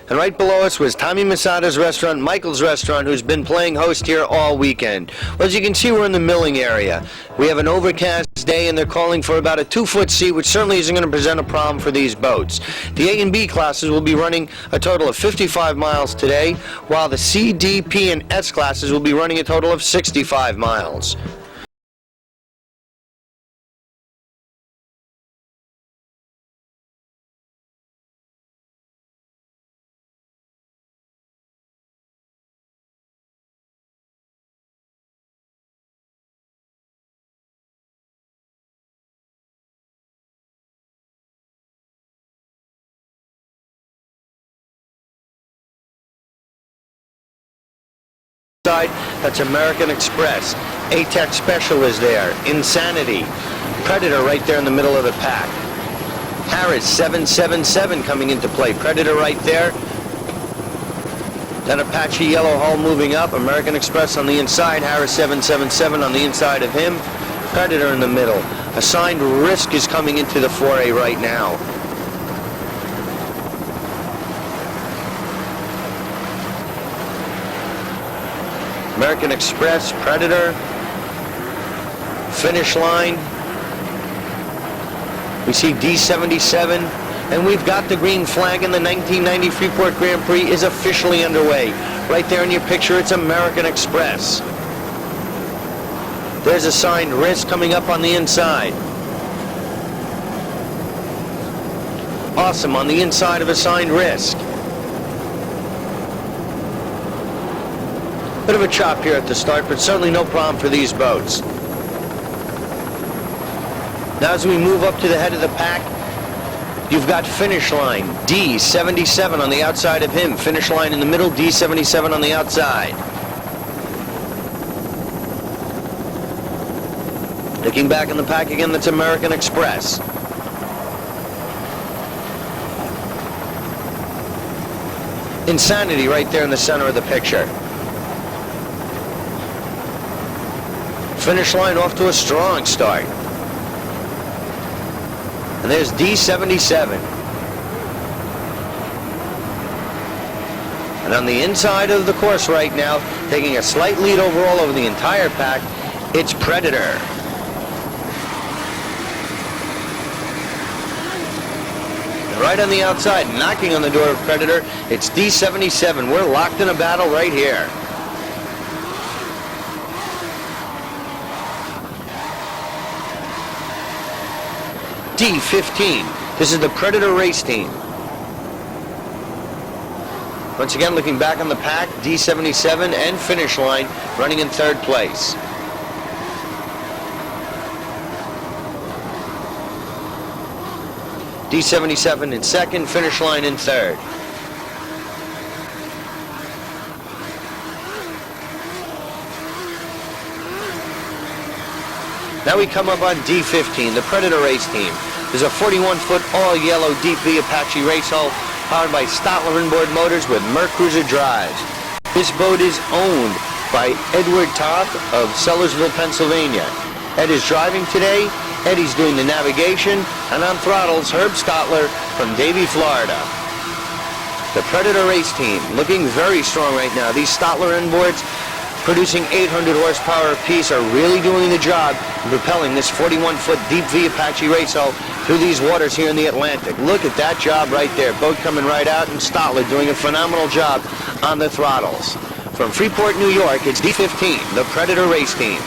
And right below us was Tommy Masada's restaurant, Michael's restaurant, who's been playing host here all weekend. Well, as you can see, we're in the milling area. We have an overcast day, and they're calling for about a 2-foot sea, which certainly isn't going to present a problem for these boats. The A and B classes will be running a total of 55 miles today, while the C, D, P, and S classes will be running a total of 65 miles. That's American Express. ATEC Special is there. Insanity. Predator right there in the middle of the pack. Harris 777 coming into play. Predator right there. Then Apache yellow hull moving up. American Express on the inside. Harris 777 on the inside of him. Predator in the middle. Assigned Risk is coming into the foray right now. American Express, Predator, finish line. We see D77, and we've got the green flag, and the 1990 Freeport Grand Prix is officially underway. Right there in your picture, it's American Express. There's Assigned Risk coming up on the inside. Awesome on the inside of Assigned Risk. Bit of a chop here at the start, but certainly no problem for these boats. Now as we move up to the head of the pack, you've got Finish Line, D77 on the outside of him. Finish Line in the middle, D77 on the outside. Looking back in the pack again, that's American Express. Insanity right there in the center of the picture. Finish Line off to a strong start. And there's D77. And on the inside of the course right now, taking a slight lead overall over the entire pack, it's Predator. And right on the outside, knocking on the door of Predator, it's D77. We're locked in a battle right here. D15. This is the Predator race team. Once again, looking back on the pack, D77 and Finish Line running in third place. D77 in second, Finish Line in third. Now we come up on D15, the Predator race team. There's a 41-foot all-yellow deep V Apache race hull powered by Stotler inboard motors with Merc Cruiser drives. This boat is owned by Edward Toth of Sellersville, Pennsylvania. Ed is driving today. Eddie's doing the navigation, and on throttles, Herb Stotler from Davie, Florida. The Predator race team looking very strong right now. These Stotler inboards, producing 800 horsepower apiece, are really doing the job in propelling this 41-foot deep V Apache race hull through these waters here in the Atlantic. Look at that job right there. Boat coming right out, and Stotler doing a phenomenal job on the throttles. From Freeport, New York, it's D15, the Predator race team.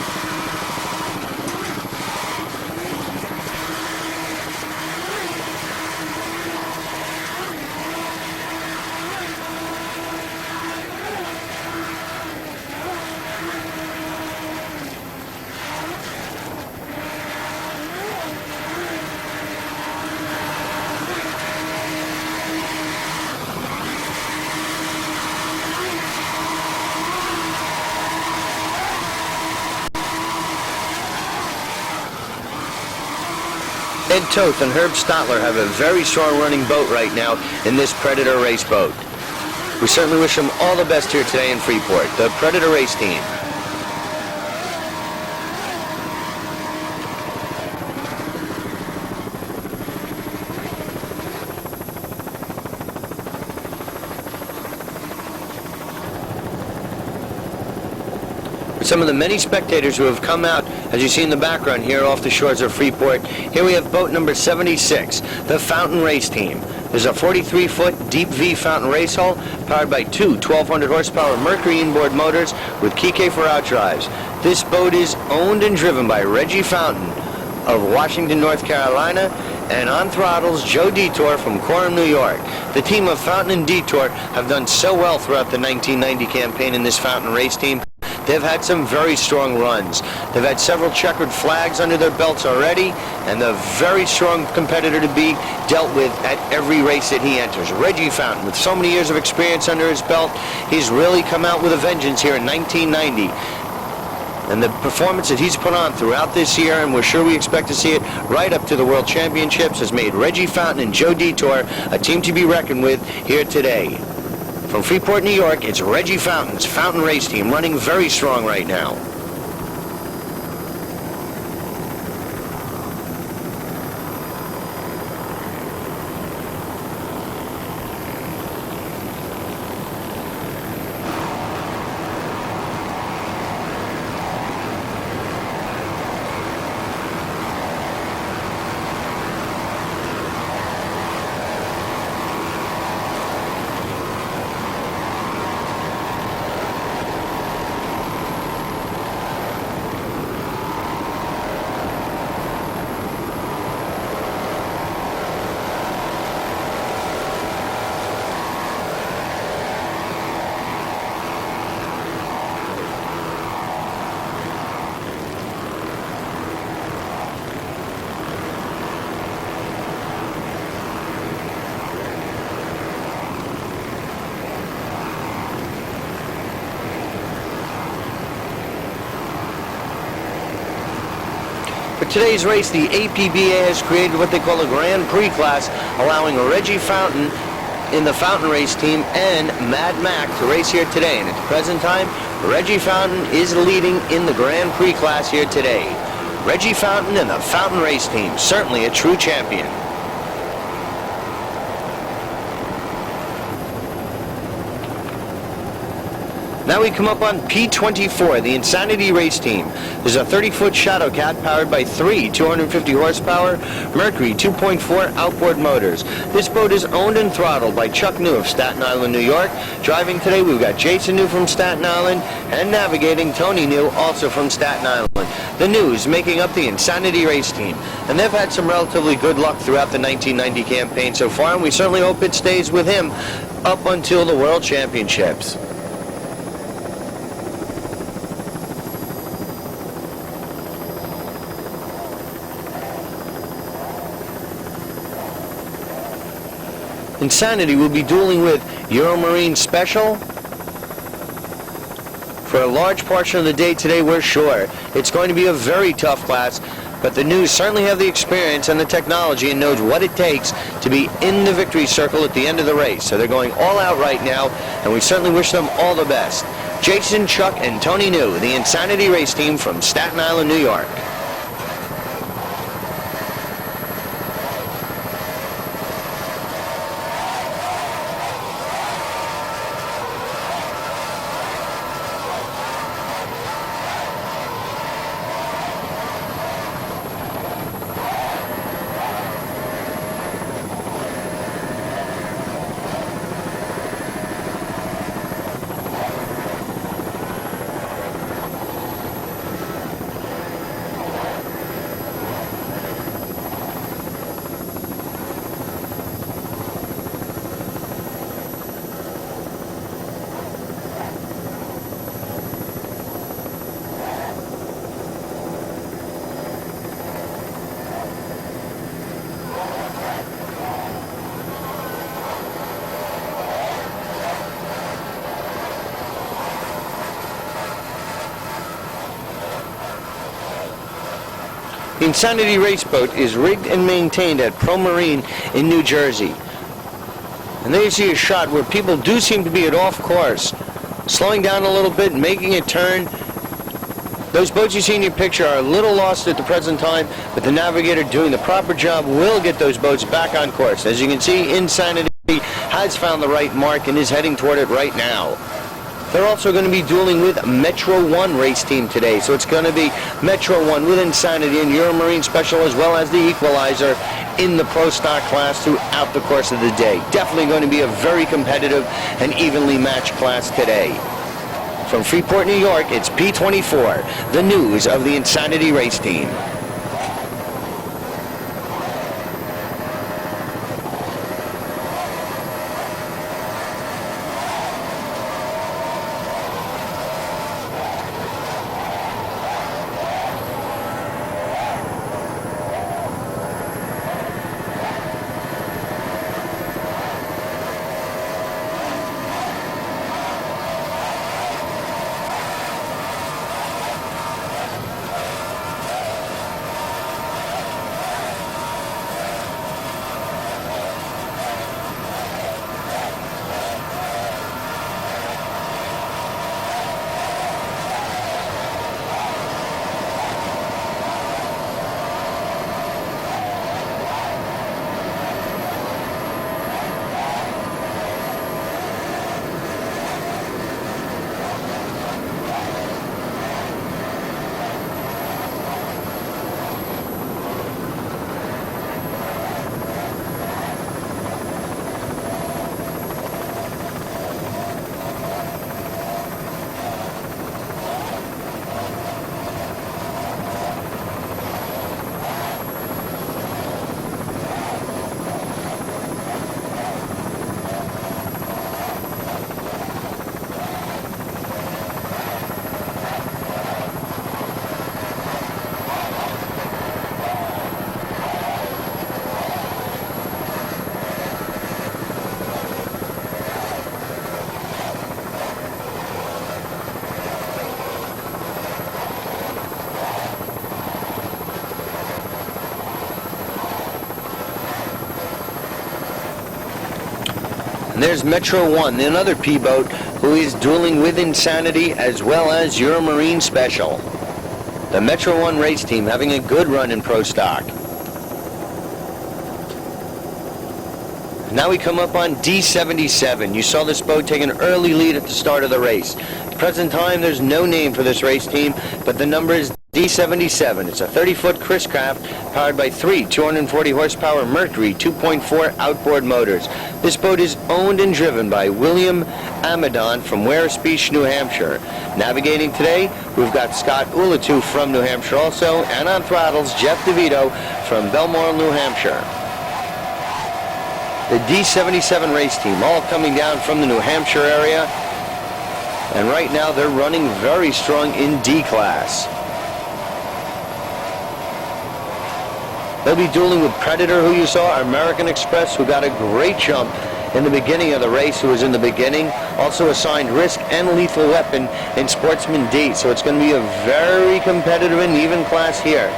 Ed Toth and Herb Stotler have a very strong running boat right now in this Predator race boat. We certainly wish them all the best here today in Freeport, the Predator race team. Some of the many spectators who have come out, as you see in the background here off the shores of Freeport. Here we have boat number 76, the Fountain Race Team. There's a 43-foot deep V fountain race hull powered by two 1,200 horsepower Mercury inboard motors with Kike for outdrives. This boat is owned and driven by Reggie Fountain of Washington, North Carolina, and on throttles Joe Detour from Coram, New York. The team of Fountain and Detour have done so well throughout the 1990 campaign in this Fountain Race Team. They've had some very strong runs. They've had several checkered flags under their belts already, and a very strong competitor to be dealt with at every race that he enters. Reggie Fountain, with so many years of experience under his belt, he's really come out with a vengeance here in 1990. And the performance that he's put on throughout this year, and we're sure we expect to see it right up to the World Championships, has made Reggie Fountain and Joe Detour a team to be reckoned with here today. From Freeport, New York, it's Reggie Fountain's Fountain Race Team, running very strong right now. For today's race, the APBA has created what they call a Grand Prix class, allowing Reggie Fountain in the Fountain Race Team and Mad Mac to race here today. And at the present time, Reggie Fountain is leading in the Grand Prix class here today. Reggie Fountain and the Fountain Race Team, certainly a true champion. Now we come up on P24, the Insanity Race Team. There's a 30-foot Shadow Cat powered by three 250 horsepower Mercury 2.4 outboard motors. This boat is owned and throttled by Chuck New of Staten Island, New York. Driving today, we've got Jason New from Staten Island, and navigating Tony New, also from Staten Island. The News making up the Insanity Race Team, and they've had some relatively good luck throughout the 1990 campaign so far, and we certainly hope it stays with him up until the World Championships. Insanity will be dueling with Euromarine Special for a large portion of the day today. We're sure it's going to be a very tough class, but the News certainly have the experience and the technology and knows what it takes to be in the victory circle at the end of the race. So they're going all out right now, and we certainly wish them all the best. Jason, Chuck, and Tony New, the Insanity Race Team from Staten Island, New York. The Insanity Race Boat is rigged and maintained at Pro Marine in New Jersey. And there you see a shot where people do seem to be at off course, slowing down a little bit, making a turn. Those boats you see in your picture are a little lost at the present time, but the navigator doing the proper job will get those boats back on course. As you can see, Insanity has found the right mark and is heading toward it right now. They're also going to be dueling with Metro 1 race team today. So it's going to be Metro 1 with Insanity and Euromarine Special, as well as the Equalizer in the Pro Stock class throughout the course of the day. Definitely going to be a very competitive and evenly matched class today. From Freeport, New York, it's P24, the news of the Insanity race team. And there's Metro 1, another P-boat, who is dueling with Insanity as well as Euromarine Special. The Metro 1 race team having a good run in Pro Stock. Now we come up on D77. You saw this boat take an early lead at the start of the race. At the present time, there's no name for this race team, but the number is D77. It's a 30-foot Chris craft powered by three 240-horsepower Mercury 2.4 outboard motors. This boat is owned and driven by William Amadon from Weris Beach, New Hampshire. Navigating today, we've got Scott Ulatu from New Hampshire also, and on throttles, Jeff DeVito from Belmore, New Hampshire. The D77 race team all coming down from the New Hampshire area, and right now they're running very strong in D class. They'll be dueling with Predator, who you saw, American Express, who got a great jump in the beginning of the race, who was in the beginning, also assigned Risk and Lethal Weapon in Sportsman D. So it's going to be a very competitive and even class here.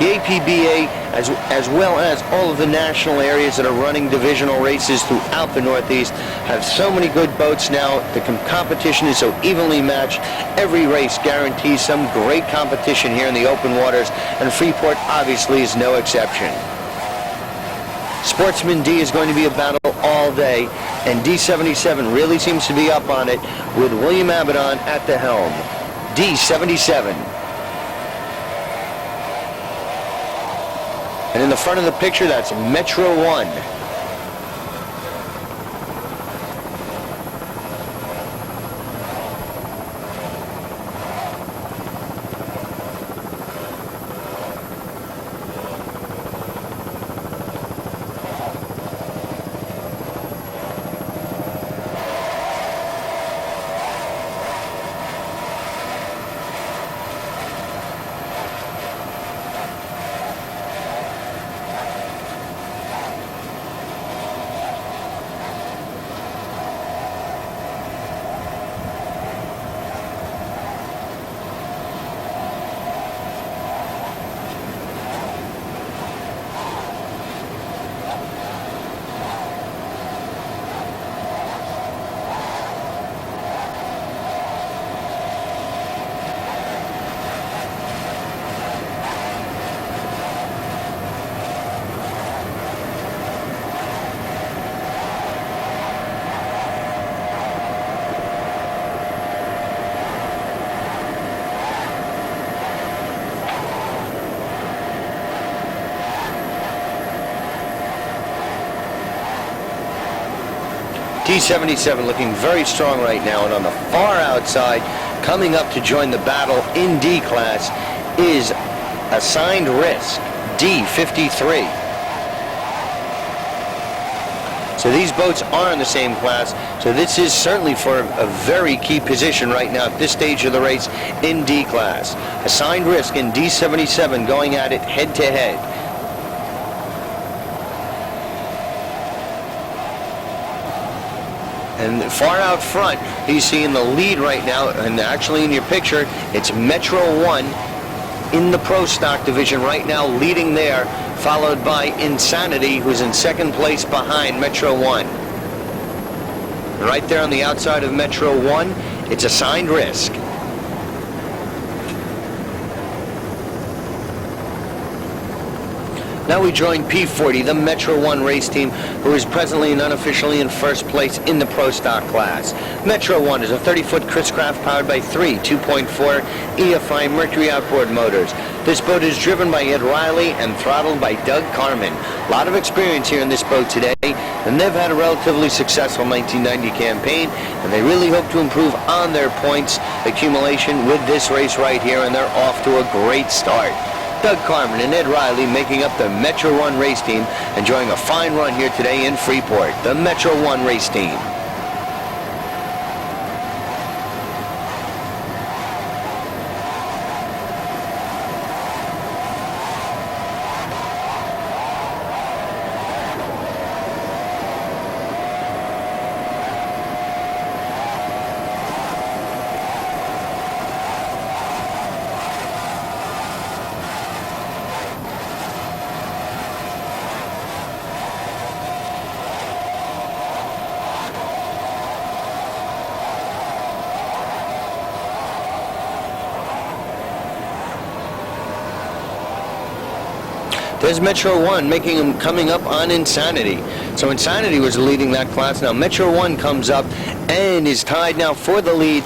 The APBA, as well as all of the national areas that are running divisional races throughout the Northeast, have so many good boats now. The competition is so evenly matched. Every race guarantees some great competition here in the open waters, and Freeport obviously is no exception. Sportsman D is going to be a battle all day, and D77 really seems to be up on it with William Abaddon at the helm. D77. And in the front of the picture, that's Metro 1. D77 looking very strong right now, and on the far outside, coming up to join the battle in D class, is Assigned Risk, D53. So these boats are in the same class, so this is certainly for a very key position right now at this stage of the race in D class. Assigned Risk in D77 going at it head to head. And far out front, you see in the lead right now, and actually in your picture, it's Metro 1 in the Pro Stock division right now, leading there, followed by Insanity, who's in second place behind Metro 1. And right there on the outside of Metro 1, it's Assigned Risk. Now we join P40, the Metro 1 race team, who is presently and unofficially in first place in the Pro Stock class. Metro 1 is a 30-foot Chris Craft powered by three 2.4 EFI Mercury outboard motors. This boat is driven by Ed Riley and throttled by Doug Carmen. A lot of experience here in this boat today, and they've had a relatively successful 1990 campaign, and they really hope to improve on their points accumulation with this race right here, and they're off to a great start. Doug Carmen and Ed Riley making up the Metro 1 race team, enjoying a fine run here today in Freeport. The Metro 1 race team. There's Metro 1 making him coming up on Insanity. So Insanity was leading that class. Now Metro 1 comes up and is tied now for the lead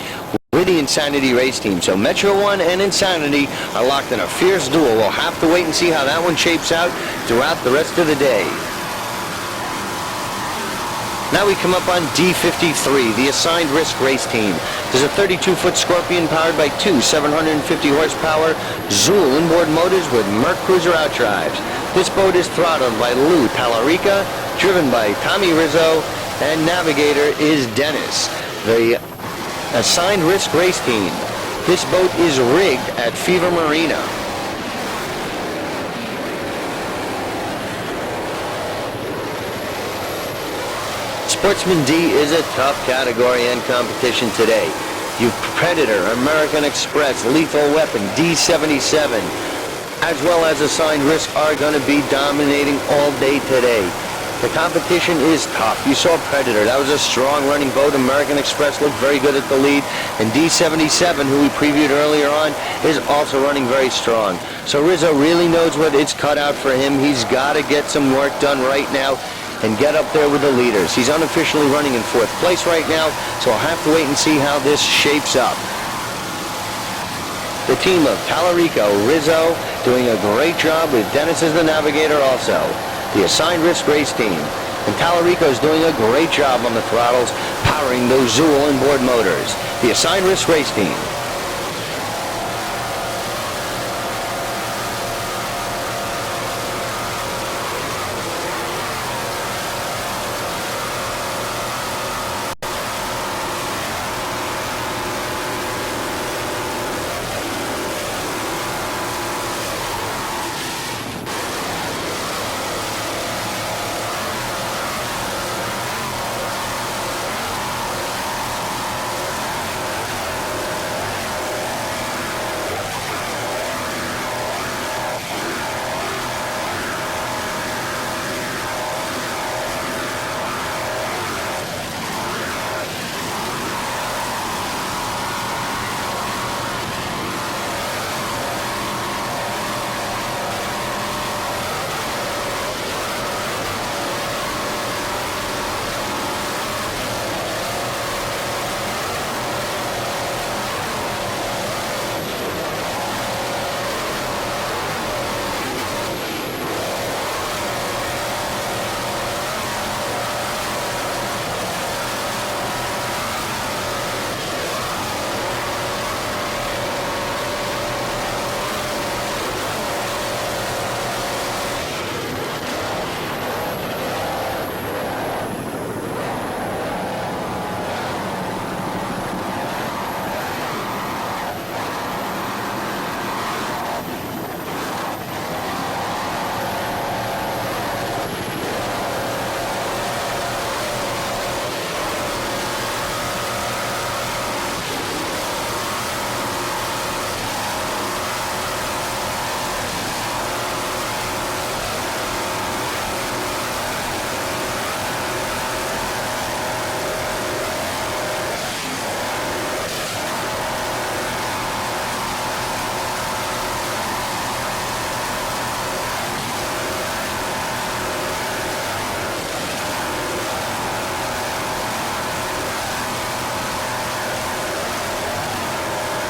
with the Insanity race team. So Metro 1 and Insanity are locked in a fierce duel. We'll have to wait and see how that one shapes out throughout the rest of the day. Now we come up on D53, the Assigned Risk race team. There's a 32-foot Scorpion powered by two 750 horsepower Zool inboard motors with Merc Cruiser outdrives. This boat is throttled by Lou Talarica, driven by Tommy Rizzo, and navigator is Dennis. The Assigned Risk race team. This boat is rigged at Fever Marina. Sportsman D is a tough category and competition today. You've Predator, American Express, Lethal Weapon, D77, as well as Assigned Risk are going to be dominating all day today. The competition is tough. You saw Predator. That was a strong running boat. American Express looked very good at the lead. And D77, who we previewed earlier on, is also running very strong. So Rizzo really knows what it's cut out for him. He's got to get some work done right now and get up there with the leaders. He's unofficially running in fourth place right now, so I'll have to wait and see how this shapes up. The team of Talarico, Rizzo, doing a great job with Dennis as the navigator also. The Assigned Risk race team. And Talarico's doing a great job on the throttles, powering those Zool inboard motors. The Assigned Risk race team.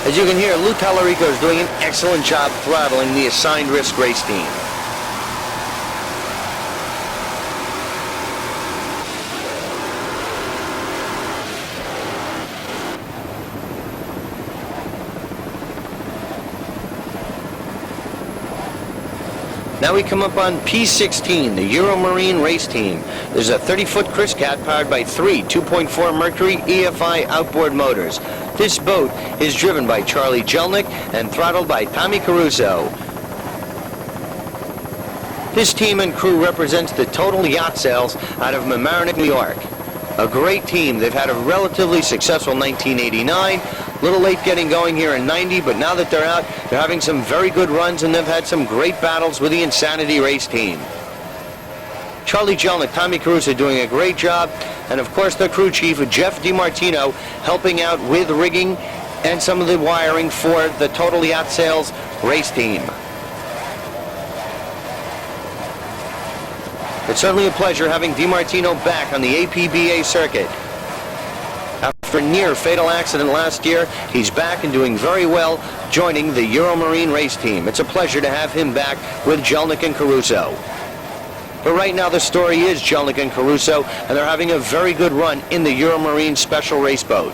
As you can hear, Lou Tallarico is doing an excellent job throttling the assigned risk race team. Now we come up on P16, the Euromarine race team. There's a 30-foot Chris Cat powered by three 2.4 Mercury EFI outboard motors. This boat is driven by Charlie Jelnick and throttled by Tommy Caruso. This team and crew represents the Total Yacht Sales out of Mamaroneck, New York. A great team. They've had a relatively successful 1989. A little late getting going here in 90, but now that they're out, they're having some very good runs, and they've had some great battles with the Insanity race team. Charlie Jelnick, Tommy Caruso doing a great job, and of course their crew chief, Jeff DiMartino, helping out with rigging and some of the wiring for the Total Yacht Sales race team. It's certainly a pleasure having DiMartino back on the APBA circuit. After a near-fatal accident last year, he's back and doing very well, joining the Euromarine race team. It's a pleasure to have him back with Jelnick and Caruso. But right now the story is Jelnick and Caruso, and they're having a very good run in the Euromarine special race boat.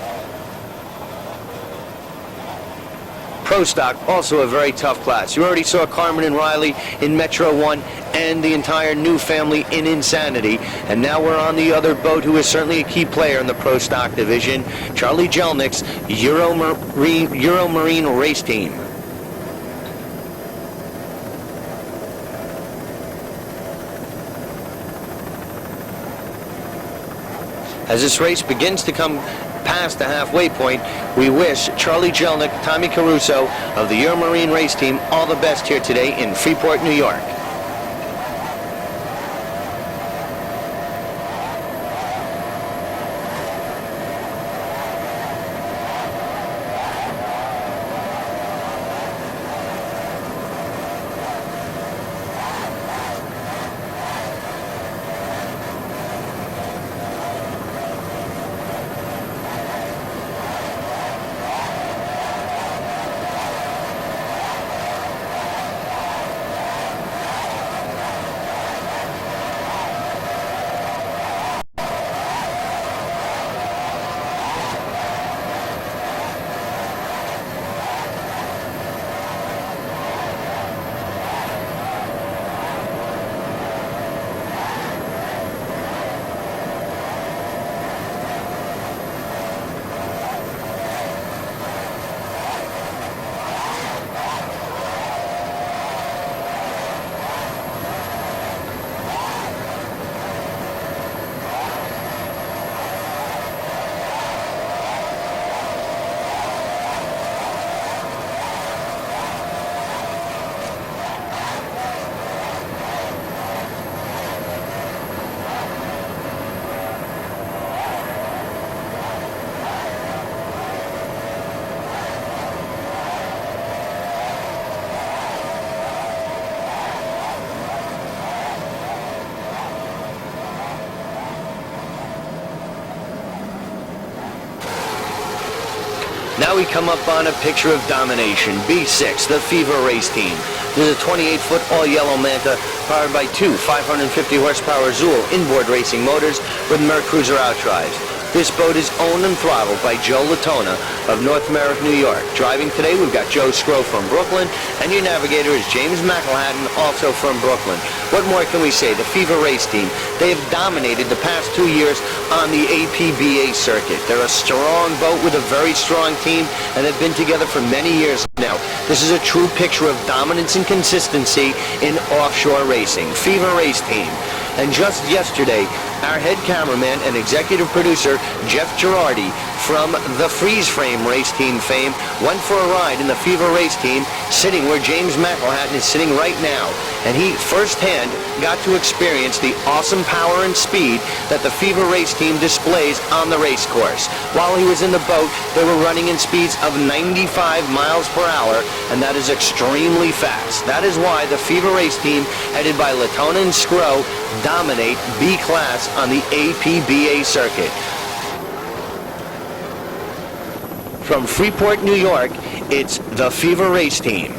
Pro Stock, also a very tough class. You already saw Carmen and Riley in Metro 1 and the entire new family in Insanity. And now we're on the other boat who is certainly a key player in the Pro Stock division, Charlie Jelnick's Euromarine race team. As this race begins to come past the halfway point, we wish Charlie Jelnick, Tommy Caruso of the Euromarine race team all the best here today in Freeport, New York. Now we come up on a picture of domination. B6, the Fever race team. There's a 28-foot all-yellow Manta powered by two 550-horsepower Zool inboard racing motors with Mercruiser outdrives. This boat is owned and throttled by Joe Latona of North Merrick, New York. Driving today, we've got Joe Scrow from Brooklyn, and your navigator is James McElhatton, also from Brooklyn. What more can we say? The Fever race team, they have dominated the past 2 years on the APBA circuit. They're a strong boat with a very strong team, and they've been together for many years now. This is a true picture of dominance and consistency in offshore racing. Fever race team. And just yesterday, our head cameraman and executive producer, Jeff Girardi, from the Freeze Frame race team fame, went for a ride in the Fever race team, sitting where James McElhatton is sitting right now. And he firsthand got to experience the awesome power and speed that the Fever race team displays on the race course. While he was in the boat, they were running in speeds of 95 miles per hour, and that is extremely fast. That is why the Fever race team, headed by Latona and Scrow, dominate B-class on the APBA circuit. From Freeport, New York, it's the Fever Race Team.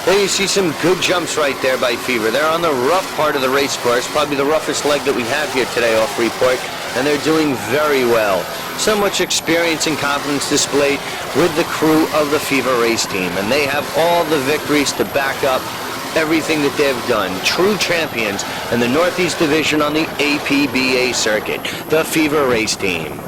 There you see some good jumps right there by Fever. They're on the rough part of the race course, probably the roughest leg that we have here today off Freeport, and they're doing very well. So much experience and confidence displayed with the crew of the Fever Race Team, and they have all the victories to back up everything that they've done. True champions in the Northeast Division on the APBA circuit, the Fever Race Team.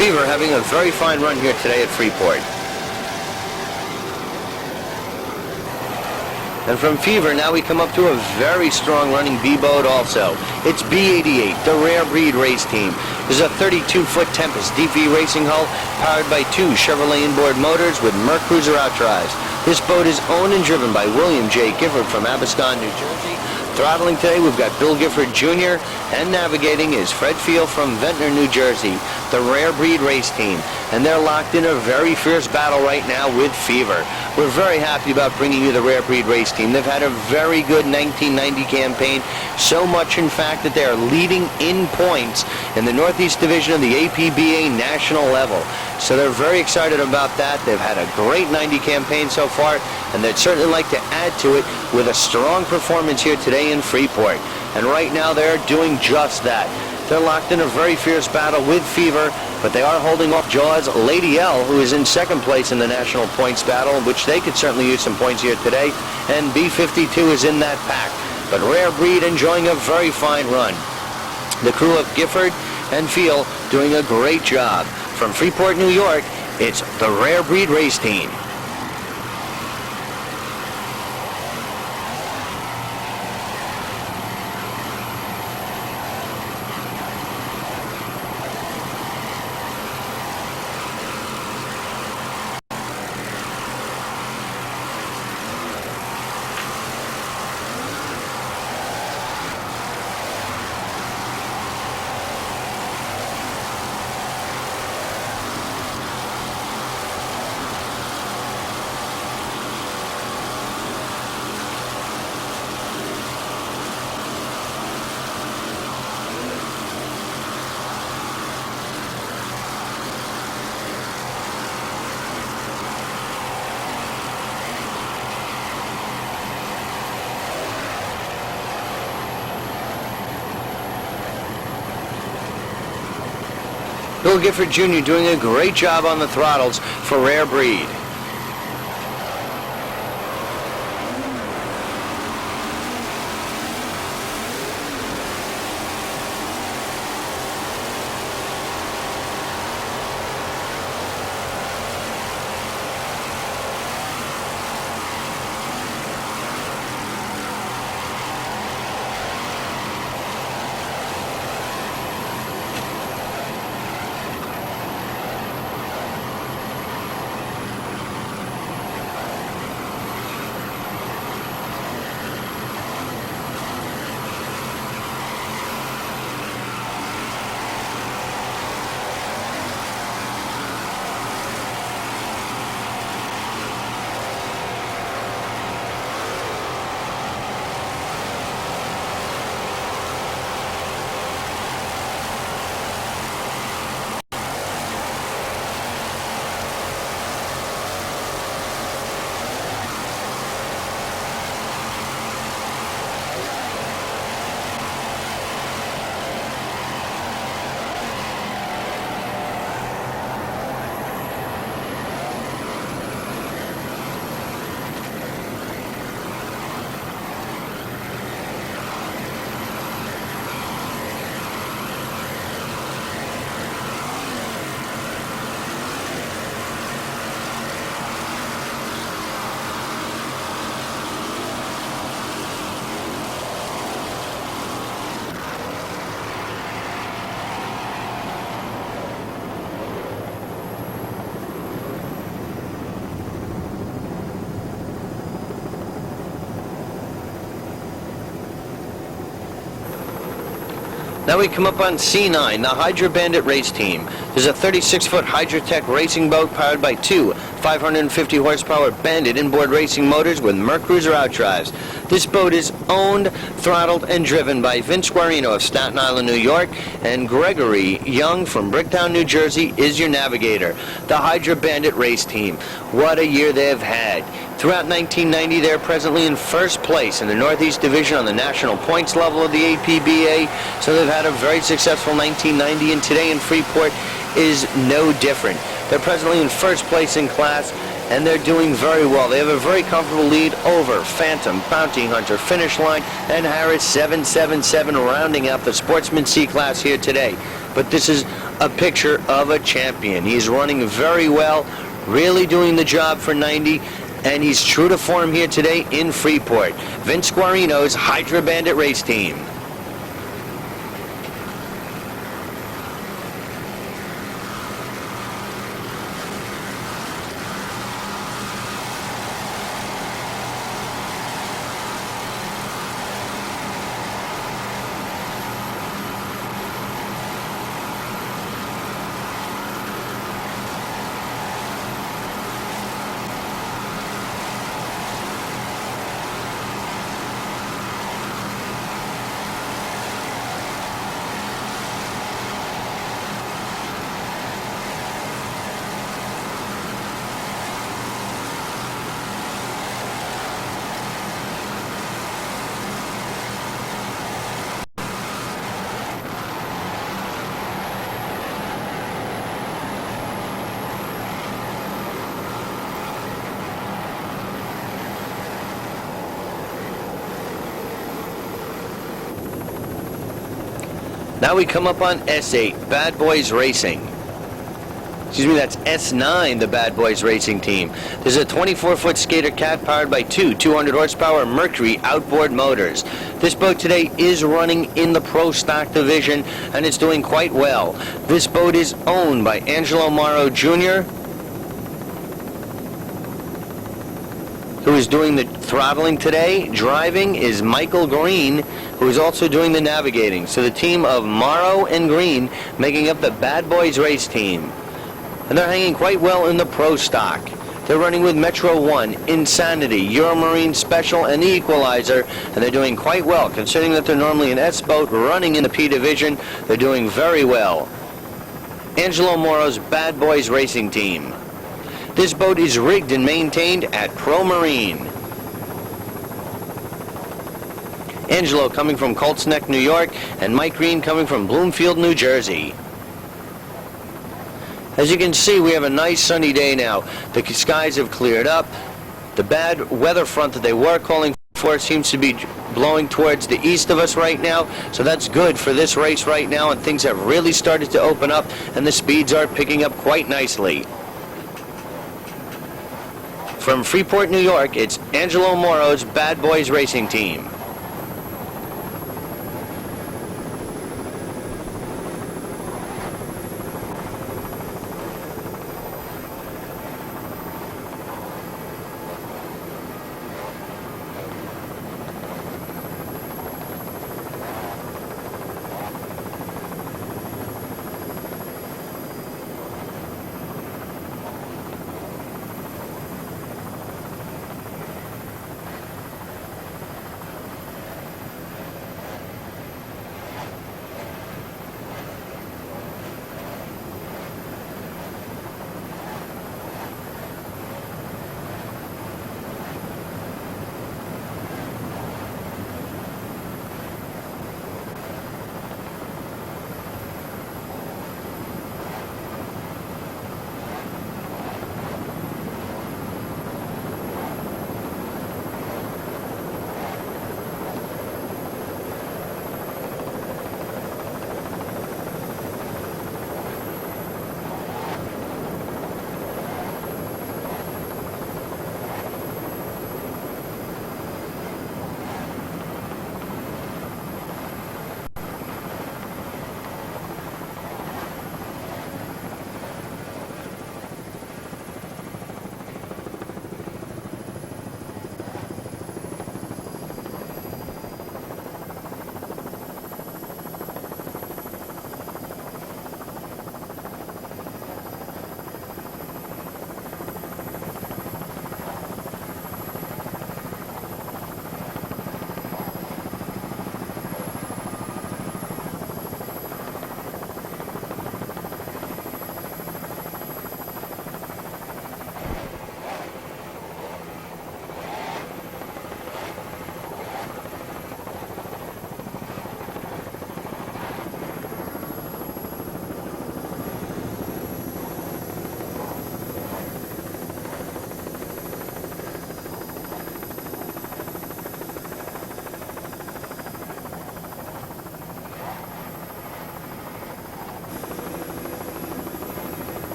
Fever having a very fine run here today at Freeport. And from Fever, now we come up to a very strong running B-boat also. It's B88, the Rare Breed Race Team. This is a 32-foot Tempest DV racing hull powered by two Chevrolet inboard motors with Merc Cruiser outdrives. This boat is owned and driven by William J. Gifford from Abbotsford, New Jersey. Throttling today, we've got Bill Gifford Jr., and navigating is Fred Field from Ventnor, New Jersey, the Rare Breed Race Team. And they're locked in a very fierce battle right now with Fever. We're very happy about bringing you the Rare Breed Race Team. They've had a very good 1990 campaign, so much in fact that they are leading in points in the Northeast Division of the APBA national level. So they're very excited about that. They've had a great 90 campaign so far, and they'd certainly like to add to it with a strong performance here today in Freeport. And right now they're doing just that. They're locked in a very fierce battle with Fever, but they are holding off Jaws Lady L, who is in second place in the national points battle, which they could certainly use some points here today, and B52 is in that pack. But Rare Breed enjoying a very fine run. The crew of Gifford and Field doing a great job. From Freeport, New York, it's the Rare Breed Race Team. Bill Gifford Jr. doing a great job on the throttles for Rare Breed. Now we come up on C9, the Hydra Bandit race team. There's a 36-foot Hydratech racing boat powered by two 550 horsepower Bandit inboard racing motors with Mercruiser outdrives. This boat is owned, throttled, and driven by Vince Guarino of Staten Island, New York, and Gregory Young from Bricktown, New Jersey is your navigator. The Hydra Bandit race team. What a year they've had. Throughout 1990, they're presently in first place in the Northeast Division on the national points level of the APBA, so they've had a very successful 1990, and today in Freeport is no different. They're presently in first place in class, and they're doing very well. They have a very comfortable lead over Phantom, Bounty Hunter, Finish Line, and Harris 777 rounding out the Sportsman C class here today. But this is a picture of a champion. He's running very well, really doing the job for 90, and he's true to form here today in Freeport. Vince Guarino's Hydra Bandit race team. Now we come up on S8, Bad Boys Racing. Excuse me, that's S9, the Bad Boys Racing team. There's a 24-foot Skater Cat powered by two 200 horsepower Mercury outboard motors. This boat today is running in the Pro Stock division, and it's doing quite well. This boat is owned by Angelo Morrow Jr., who is doing the throttling today. Driving is Michael Green, who is also doing the navigating. So the team of Morrow and Green making up the Bad Boys race team. And they're hanging quite well in the Pro Stock. They're running with Metro 1, Insanity, Euromarine Special, and the Equalizer, and they're doing quite well. Considering that they're normally an S boat running in the P division, they're doing very well. Angelo Morrow's Bad Boys racing team. This boat is rigged and maintained at Pro Marine. Angelo coming from Colts Neck, New York, and Mike Green coming from Bloomfield, New Jersey. As you can see, we have a nice sunny day now. The skies have cleared up. The bad weather front that they were calling for seems to be blowing towards the east of us right now, so that's good for this race right now, and things have really started to open up, and the speeds are picking up quite nicely. From Freeport, New York, it's Angelo Morrow's Bad Boys Racing Team.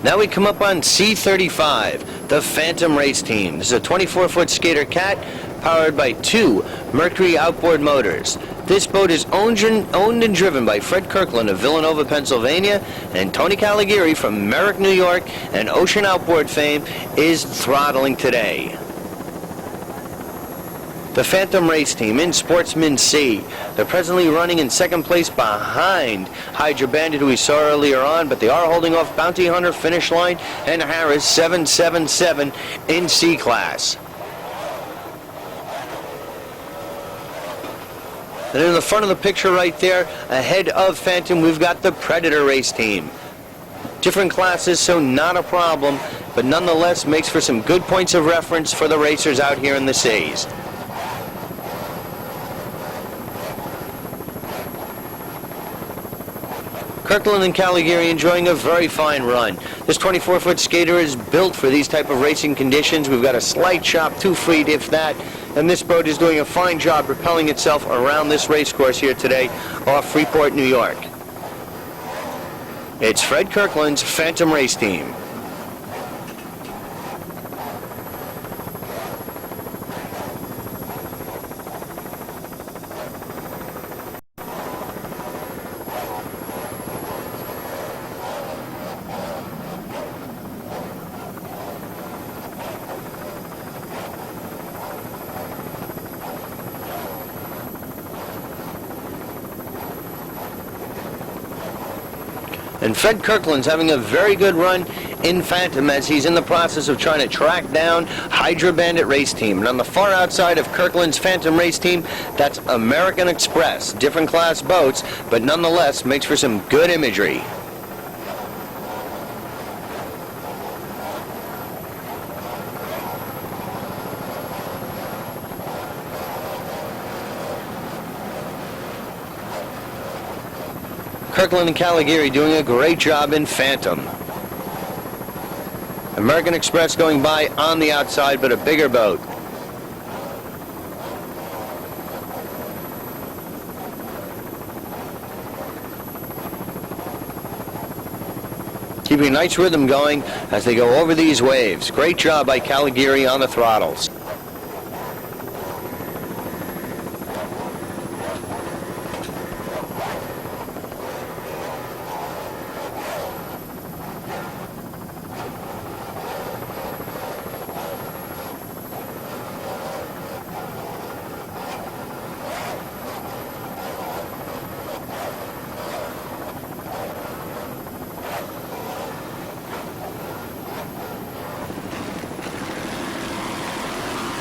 Now we come up on C35, the Phantom Race Team. This is a 24-foot skater cat powered by 2 Mercury outboard motors. This boat is owned and driven by Fred Kirkland of Villanova, Pennsylvania, and Tony Caligari from Merrick, New York, and Ocean Outboard fame is throttling today. The Phantom Race Team in Sportsman C. They're presently running in second place behind Hydra Bandit, who we saw earlier on, but they are holding off Bounty Hunter, Finish Line, and Harris 777 in C class. And in the front of the picture right there, ahead of Phantom, we've got the Predator Race Team. Different classes, so not a problem, but nonetheless makes for some good points of reference for the racers out here in the seas. Kirkland and Caligari enjoying a very fine run. This 24-foot skater is built for these type of racing conditions. We've got a slight chop, 2 feet if that, and this boat is doing a fine job propelling itself around this race course here today off Freeport, New York. It's Fred Kirkland's Phantom Race Team. And Fred Kirkland's having a very good run in Phantom as he's in the process of trying to track down Hydra Bandit Race Team. And on the far outside of Kirkland's Phantom Race Team, that's American Express. Different class boats, but nonetheless makes for some good imagery. Kirkland and Caligari doing a great job in Phantom. American Express going by on the outside, but a bigger boat. Keeping a nice rhythm going as they go over these waves. Great job by Caligari on the throttles.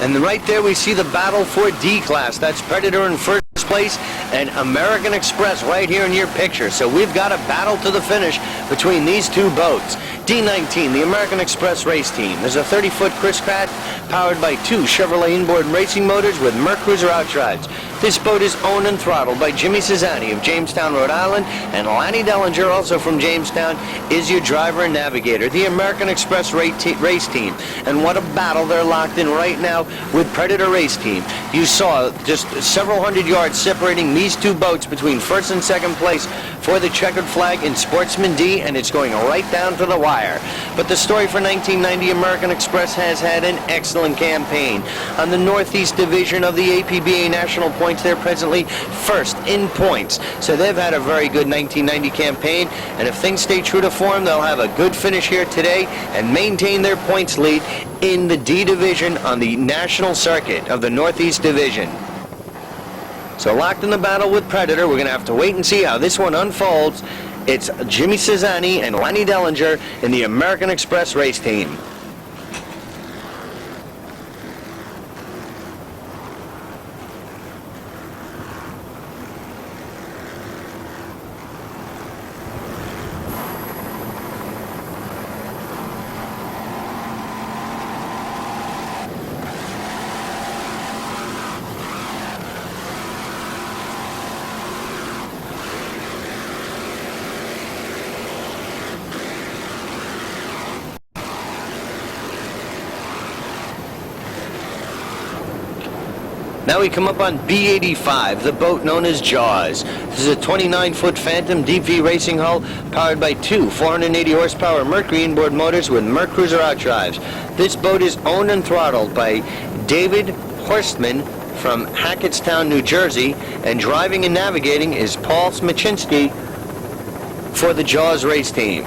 And right there we see the battle for D class. That's Predator in first place and American Express right here in your picture. So we've got a battle to the finish between these two boats. D19, the American Express Race Team. There's a 30-foot Chris Pratt powered by 2 Chevrolet inboard racing motors with Merc Cruiser outrides. This boat is owned and throttled by Jimmy Cizzani of Jamestown, Rhode Island, and Lanny Dellinger, also from Jamestown, is your driver and navigator. The American Express Race Team. And what a battle they're locked in right now with Predator Race Team. You saw just several hundred yards separating these two boats between first and second place for the checkered flag in Sportsman D, and it's going right down to the wire. But the story for 1990 American Express has had an excellent campaign. On the Northeast Division of the APBA National Points, they're presently first in points. So they've had a very good 1990 campaign, and if things stay true to form, they'll have a good finish here today and maintain their points lead in the D Division on the national circuit of the Northeast Division. So locked in the battle with Predator. We're going to have to wait and see how this one unfolds. It's Jimmy Cizzani and Lanny Dellinger in the American Express Race Team. Now we come up on B85, the boat known as Jaws. This is a 29-foot Phantom deep V racing hull powered by two 480 horsepower Mercury inboard motors with Merc Cruiser outdrives. This boat is owned and throttled by David Horstman from Hackettstown, New Jersey, and driving and navigating is Paul Smaczynski for the Jaws race team.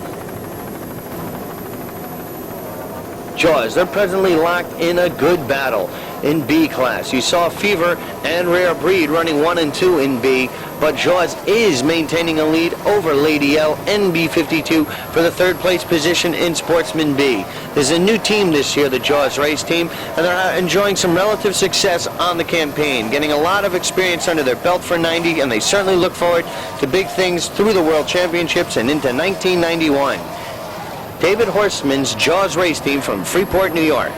Jaws, they're presently locked in a good battle in B class. You saw Fever and Rare Breed running 1 and 2 in B, but Jaws is maintaining a lead over Lady L and B52 for the third place position in Sportsman B. There's a new team this year, the Jaws race team, and they're enjoying some relative success on the campaign, getting a lot of experience under their belt for 90, and they certainly look forward to big things through the World Championships and into 1991. David Horstman's Jaws race team from Freeport, New York.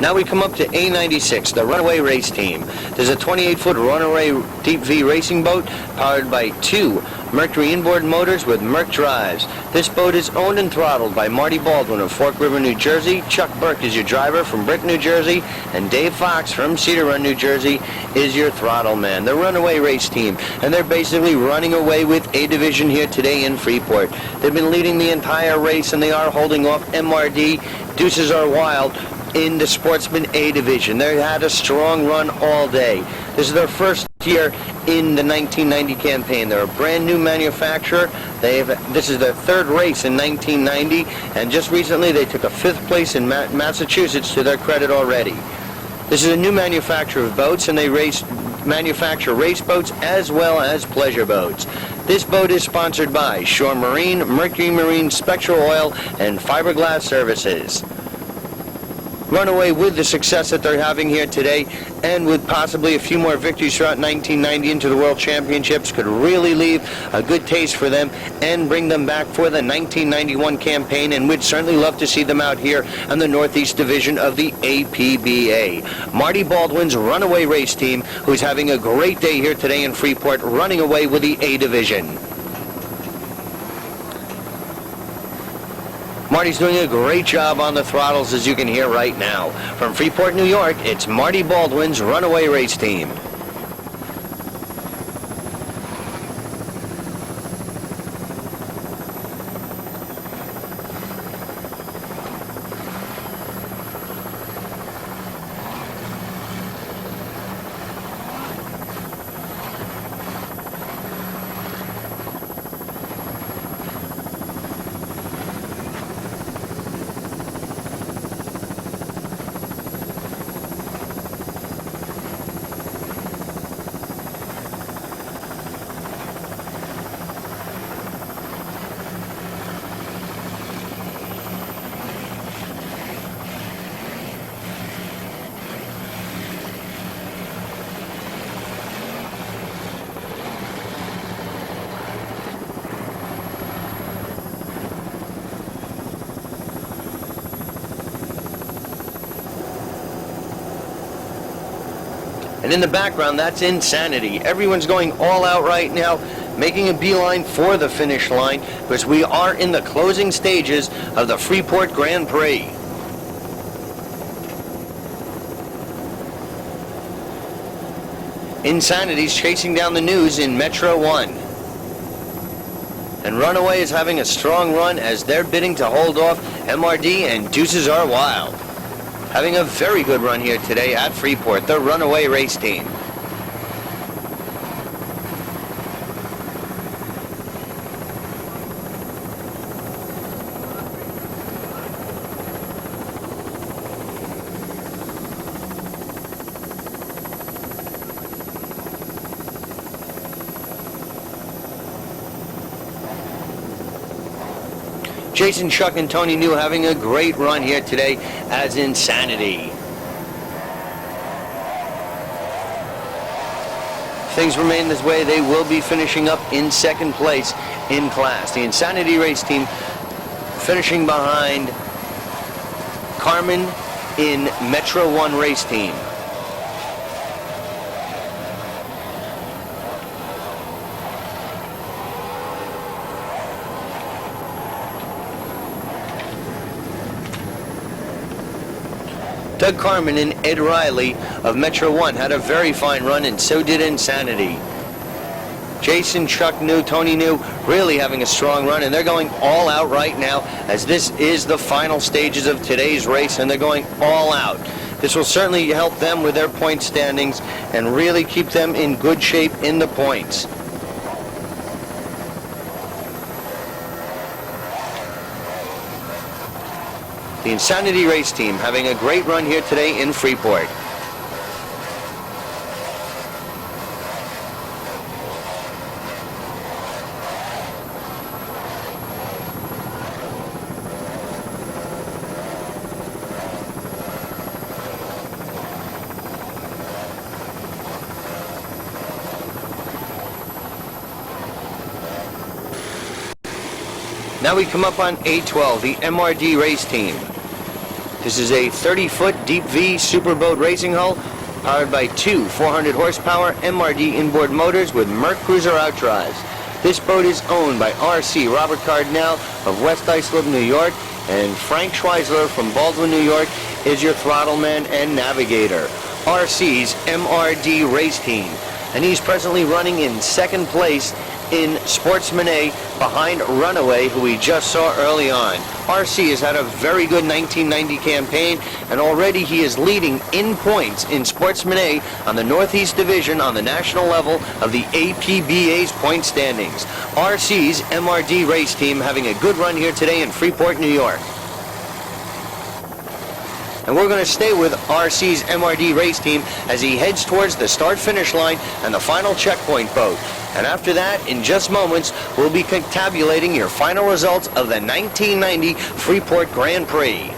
Now we come up to A96, the Runaway race team. There's a 28-foot Runaway deep V racing boat powered by two Mercury inboard motors with Merc drives. This boat is owned and throttled by Marty Baldwin of Fork River, New Jersey. Chuck Burke is your driver from Brick, New Jersey, and Dave Fox from Cedar Run, New Jersey is your throttle man. The Runaway race team, and they're basically running away with A division here today in Freeport. They've been leading the entire race, and they are holding off MRD. Deuces Are Wild in the Sportsman A division. They had a strong run all day. This is their first year in the 1990 campaign. They're a brand new manufacturer. This is their third race in 1990, and just recently they took a 5th place in Massachusetts to their credit already. This is a new manufacturer of boats, and they manufacture race boats as well as pleasure boats. This boat is sponsored by Shore Marine, Mercury Marine, Spectral Oil, and Fiberglass Services. Runaway, with the success that they're having here today, and with possibly a few more victories throughout 1990 into the World Championships, could really leave a good taste for them and bring them back for the 1991 campaign, and we'd certainly love to see them out here on the Northeast Division of the APBA. Marty Baldwin's Runaway race team, who's having a great day here today in Freeport, running away with the A division. Marty's doing a great job on the throttles, as you can hear right now. From Freeport, New York, it's Marty Baldwin's Runaway race team. And in the background, that's Insanity. Everyone's going all out right now, making a beeline for the finish line, because we are in the closing stages of the Freeport Grand Prix. Insanity's chasing down the News in Metro 1. And Runaway is having a strong run as they're bidding to hold off MRD and Deuces Are Wild. Having a very good run here today at Freeport, the Runaway race team. Jason, Chuck, and Tony New having a great run here today as Insanity. If things remain this way, they will be finishing up in second place in class. The Insanity race team finishing behind Carmen in Metro 1 race team. Doug Carmen and Ed Riley of Metro 1 had a very fine run, and so did Insanity. Jason, Chuck New, Tony New really having a strong run, and they're going all out right now as this is the final stages of today's race, and they're going all out. This will certainly help them with their point standings and really keep them in good shape in the points. The Insanity race team having a great run here today in Freeport. Now we come up on A12, the MRD race team. This is a 30-foot deep V superboat racing hull powered by two 400 horsepower MRD inboard motors with Merc Cruiser outdrives. This boat is owned by RC Robert Cardinal of West Islip, New York, and Frank Schweisler from Baldwin, New York is your throttleman and navigator. RC's MRD race team, and he's presently running in second place in Sportsman A behind Runaway, who we just saw early on. RC has had a very good 1990 campaign, and already he is leading in points in Sportsman A on the Northeast Division on the national level of the APBA's point standings. RC's MRD race team having a good run here today in Freeport, New York. And we're going to stay with RC's MRD race team as he heads towards the start-finish line and the final checkpoint boat. And after that, in just moments, we'll be tabulating your final results of the 1990 Freeport Grand Prix.